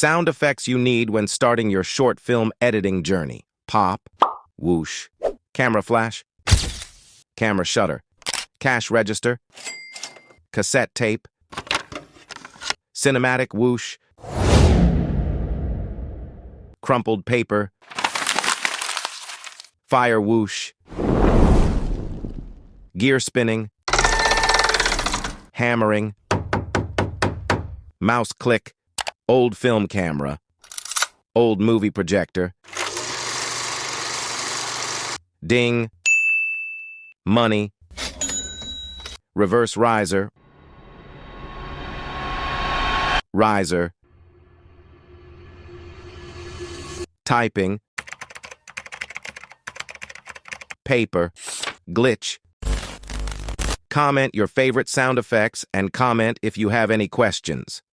Sound effects you need when starting your short film editing journey. Pop, whoosh, camera flash, camera shutter, cash register, cassette tape, cinematic whoosh, crumpled paper, fire whoosh, gear spinning, hammering, mouse click, old film camera, old movie projector, ding, money, reverse riser, riser, typing, paper, glitch. Comment your favorite sound effects and comment if you have any questions.